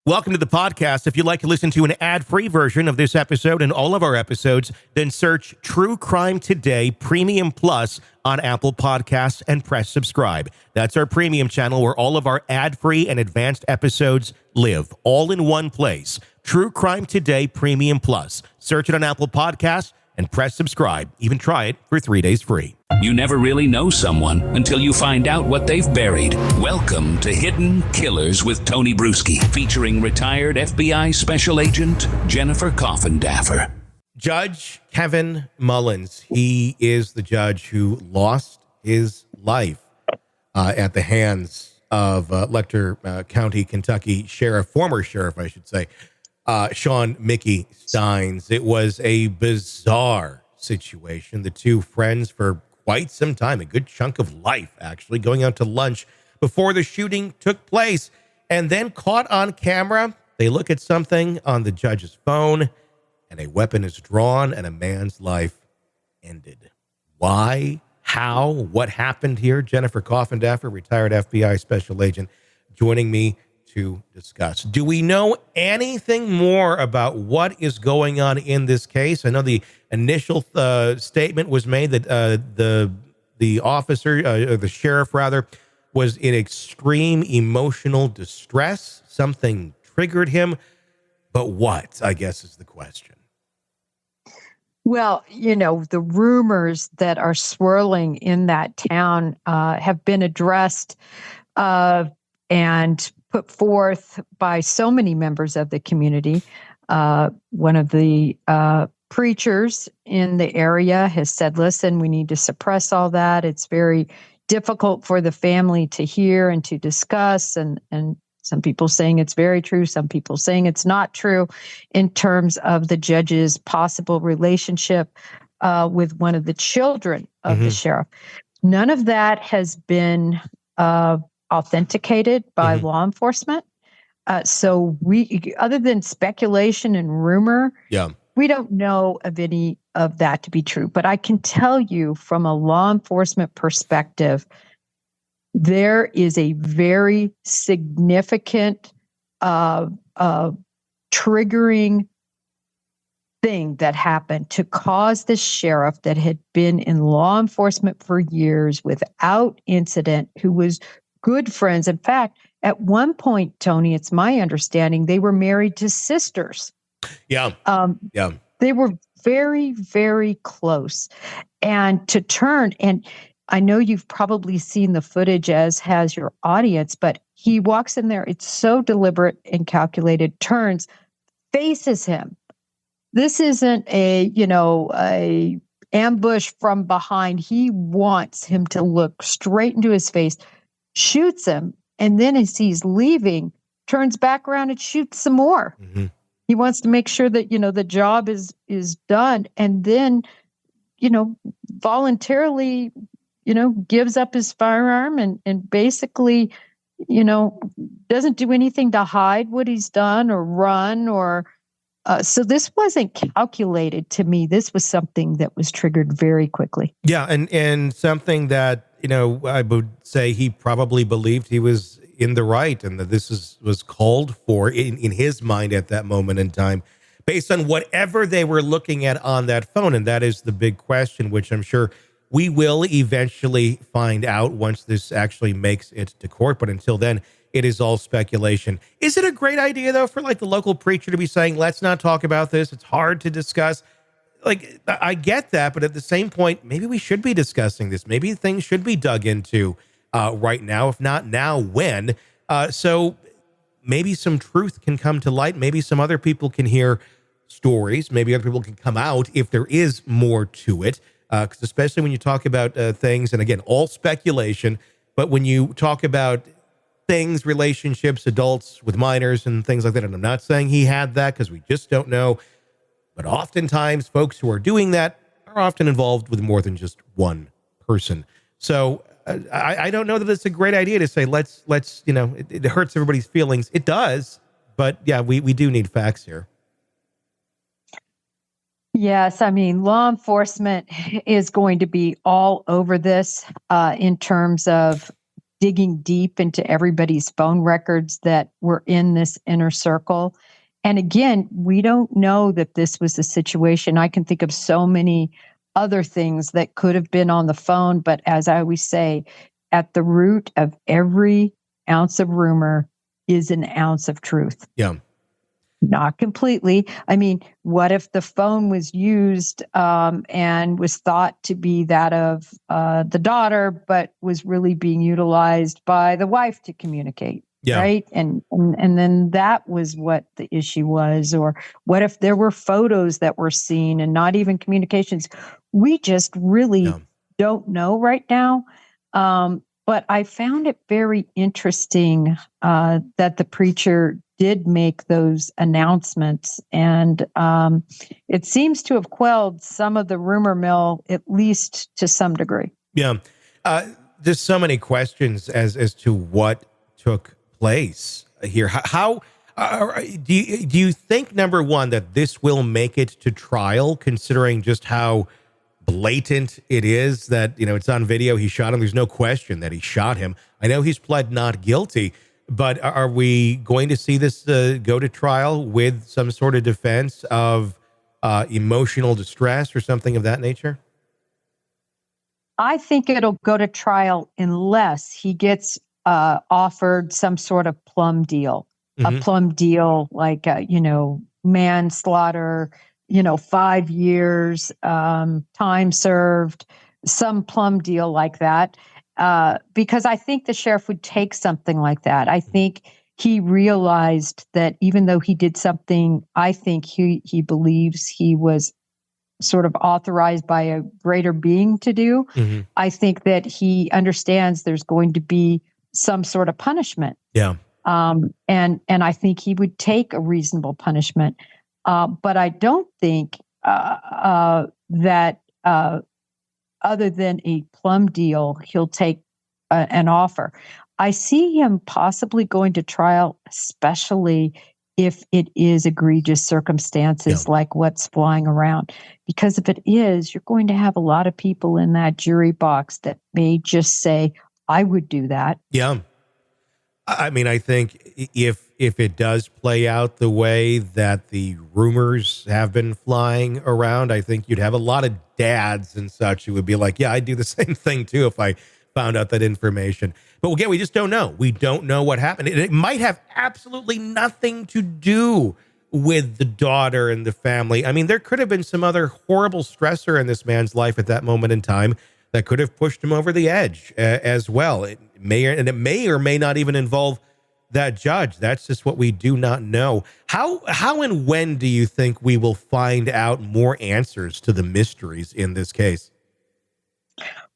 Welcome to the podcast. If you'd like to listen to an ad-free version of this episode and all of our episodes, then search True Crime Today Premium Plus on Apple Podcasts and press subscribe. That's our premium channel where all of our ad-free and advanced episodes live, all in one place. True Crime Today Premium Plus. Search it on Apple Podcasts and press subscribe. Even try it for 3 days free. You never really know someone until you find out what they've buried. Welcome to Hidden Killers with Tony Bruschi, featuring retired FBI Special Agent Jennifer Coffindaffer. Judge Kevin Mullins, he is the judge who lost his life at the hands of Letcher County, Kentucky former sheriff, I should say, Shawn Mickey Stines. It was a bizarre situation. The two friends for quite some time, a good chunk of life, actually, going out to lunch before the shooting took place. And then caught on camera, they look at something on the judge's phone, and a weapon is drawn, and a man's life ended. Why? How? What happened here? Jennifer Coffindaffer, retired FBI Special Agent, joining me to discuss. Do we know anything more about what is going on in this case? I know the initial statement was made that the officer, or the sheriff rather, was in extreme emotional distress. Something triggered him. But what, I guess, is the question. Well, the rumors that are swirling in that town have been addressed and put forth by so many members of the community. One of the preachers in the area has said, listen, we need to suppress all that. It's very difficult for the family to hear and to discuss. And some people saying it's very true. Some people saying it's not true in terms of the judge's possible relationship with one of the children of the sheriff. None of that has been authenticated by law enforcement. So we, other than speculation and rumor, we don't know of any of that to be true. But I can tell you from a law enforcement perspective, there is a very significant triggering thing that happened to cause the sheriff that had been in law enforcement for years without incident, who was good friends. In fact, at one point, Tony, it's my understanding, they were married to sisters. Yeah. They were very, very close. And to turn, and I know you've probably seen the footage, as has your audience, but he walks in there. It's so deliberate and calculated, turns, faces him. This isn't a ambush from behind. He wants him to look straight into his face, shoots him, and then as he's leaving, turns back around and shoots some more. He wants to make sure that, the job is done, and then, voluntarily, gives up his firearm and basically, doesn't do anything to hide what he's done or run or, so this wasn't calculated to me. This was something that was triggered very quickly. Yeah. And something that, I would say he probably believed he was in the right, and that this was called for in his mind at that moment in time, based on whatever they were looking at on that phone. And that is the big question, which I'm sure we will eventually find out once this actually makes it to court. But until then, it is all speculation. Is it a great idea, though, for the local preacher to be saying, let's not talk about this? It's hard to discuss. I get that, but at the same point, maybe we should be discussing this. Maybe things should be dug into right now. If not now, when? So maybe some truth can come to light. Maybe some other people can hear stories. Maybe other people can come out if there is more to it. Because especially when you talk about things, and again, all speculation, but when you talk about things, relationships, adults with minors and things like that, and I'm not saying he had that because we just don't know, but oftentimes folks who are doing that are often involved with more than just one person. So I don't know that it's a great idea to say, let's it hurts everybody's feelings. It does, but yeah, we do need facts here. Yes, I mean, law enforcement is going to be all over this in terms of digging deep into everybody's phone records that were in this inner circle. And again, we don't know that this was the situation. I can think of so many other things that could have been on the phone. But as I always say, at the root of every ounce of rumor is an ounce of truth. Yeah. Not completely. I mean, what if the phone was used and was thought to be that of the daughter, but was really being utilized by the wife to communicate? Yeah. Right. And then that was what the issue was. Or what if there were photos that were seen and not even communications? We just really don't know right now. But I found it very interesting that the preacher did make those announcements. And it seems to have quelled some of the rumor mill, at least to some degree. Yeah. There's so many questions as to what took place here. How do you think, number one, that this will make it to trial, considering just how blatant it is that, it's on video, he shot him. There's no question that he shot him. I know he's pled not guilty, but are we going to see this go to trial with some sort of defense of emotional distress or something of that nature? I think it'll go to trial unless he gets offered some sort of plum deal, a plum deal like, manslaughter, 5 years, time served, some plum deal like that. Because I think the sheriff would take something like that. I think he realized that even though he did something, I think he believes he was sort of authorized by a greater being to do. I think that he understands there's going to be some sort of punishment. Yeah. And I think he would take a reasonable punishment. But I don't think that other than a plum deal, he'll take an offer. I see him possibly going to trial, especially if it is egregious circumstances like what's flying around. Because if it is, you're going to have a lot of people in that jury box that may just say, I would do that. Yeah. I mean, I think if it does play out the way that the rumors have been flying around, I think you'd have a lot of dads and such who would be like, yeah, I'd do the same thing too if I found out that information. But again, we just don't know. We don't know what happened. It might have absolutely nothing to do with the daughter and the family. I mean, there could have been some other horrible stressor in this man's life at that moment in time that could have pushed him over the edge as well. It may or may not even involve that judge. That's just what we do not know. How and when do you think we will find out more answers to the mysteries in this case?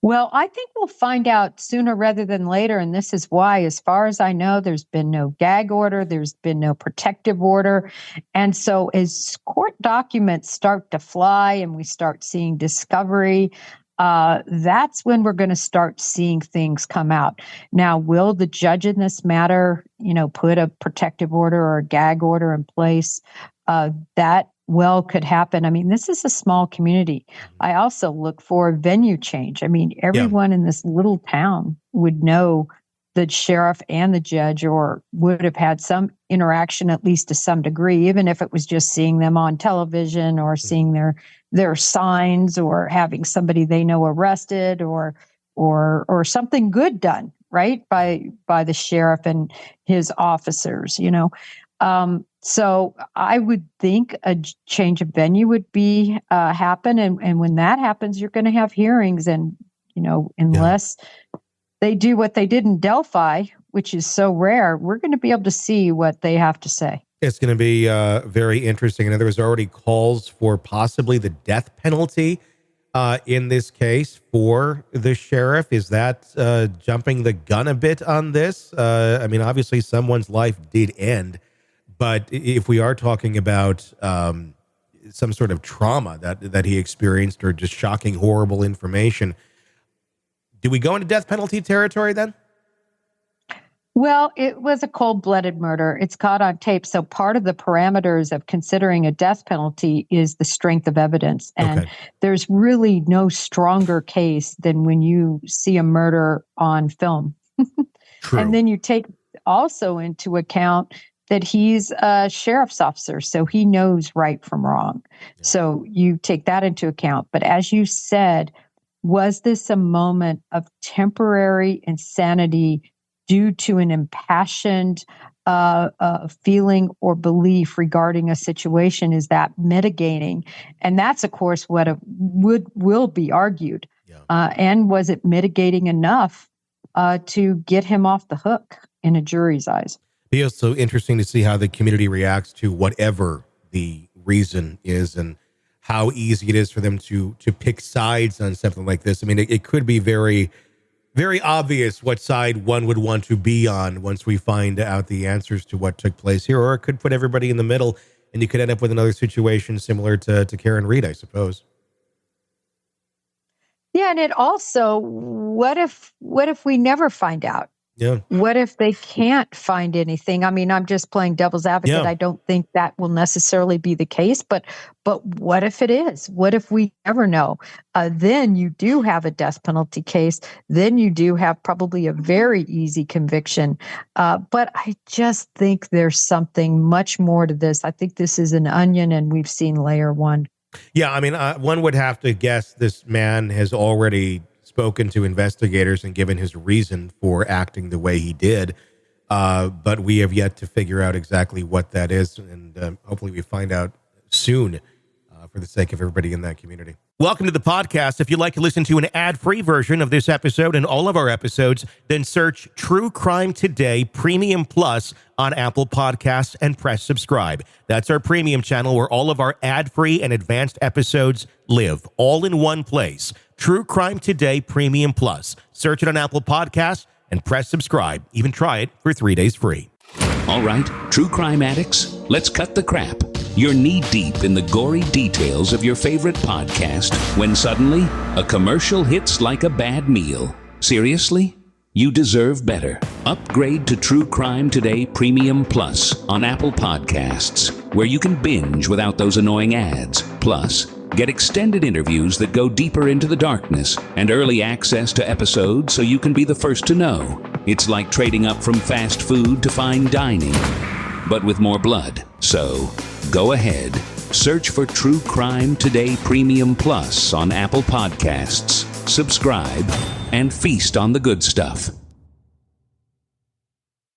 Well, I think we'll find out sooner rather than later. And this is why, as far as I know, there's been no gag order. There's been no protective order. And so as court documents start to fly and we start seeing discovery, that's when we're going to start seeing things come out. Now, will the judge in this matter, put a protective order or a gag order in place? That could happen. I mean, this is a small community. I also look for a venue change. I mean, everyone in this little town would know the sheriff and the judge, or would have had some interaction, at least to some degree, even if it was just seeing them on television or seeing their signs or having somebody they know arrested or something good done, right, by the sheriff and his officers, So I would think a change of venue would be happen, and when that happens, you're going to have hearings, and unless they do what they did in Delphi, which is so rare, we're going to be able to see what they have to say. It's going to be very interesting. And there was already calls for possibly the death penalty in this case for the sheriff. Is that jumping the gun a bit on this? I mean, obviously someone's life did end, but if we are talking about some sort of trauma that he experienced or just shocking, horrible information, do we go into death penalty territory then? Well, it was a cold-blooded murder. It's caught on tape. So part of the parameters of considering a death penalty is the strength of evidence. And there's really no stronger case than when you see a murder on film. True. And then you take also into account that he's a sheriff's officer, so he knows right from wrong. So you take that into account. But as you said, was this a moment of temporary insanity due to an impassioned feeling or belief regarding a situation? Is that mitigating? And that's, of course, what will be argued. And was it mitigating enough to get him off the hook in a jury's eyes? It's also interesting to see how the community reacts to whatever the reason is, and how easy it is for them to pick sides on something like this. I mean, it could be very, very obvious what side one would want to be on once we find out the answers to what took place here, or it could put everybody in the middle, and you could end up with another situation similar to Karen Reed, I suppose. Yeah, and it also, what if we never find out? Yeah. What if they can't find anything? I mean, I'm just playing devil's advocate. Yeah. I don't think that will necessarily be the case, but what if it is? What if we never know? Then you do have a death penalty case. Then you do have probably a very easy conviction. But I just think there's something much more to this. I think this is an onion, and we've seen layer one. Yeah, I mean, one would have to guess this man has already spoken to investigators and given his reason for acting the way he did. But we have yet to figure out exactly what that is. And hopefully we find out soon for the sake of everybody in that community. Welcome to the podcast. If you'd like to listen to an ad-free version of this episode and all of our episodes, then search True Crime Today Premium Plus on Apple Podcasts and press subscribe. That's our premium channel where all of our ad-free and advanced episodes live, all in one place. True Crime Today Premium Plus. Search it on Apple Podcasts and press subscribe. Even try it for 3 days free. All right, true crime addicts, let's cut the crap. You're knee-deep in the gory details of your favorite podcast when suddenly a commercial hits like a bad meal. Seriously? You deserve better. Upgrade to True Crime Today Premium Plus on Apple Podcasts, where you can binge without those annoying ads. Plus, get extended interviews that go deeper into the darkness and early access to episodes so you can be the first to know. It's like trading up from fast food to fine dining, but with more blood. So, go ahead. Search for True Crime Today Premium Plus on Apple Podcasts. Subscribe and feast on the good stuff.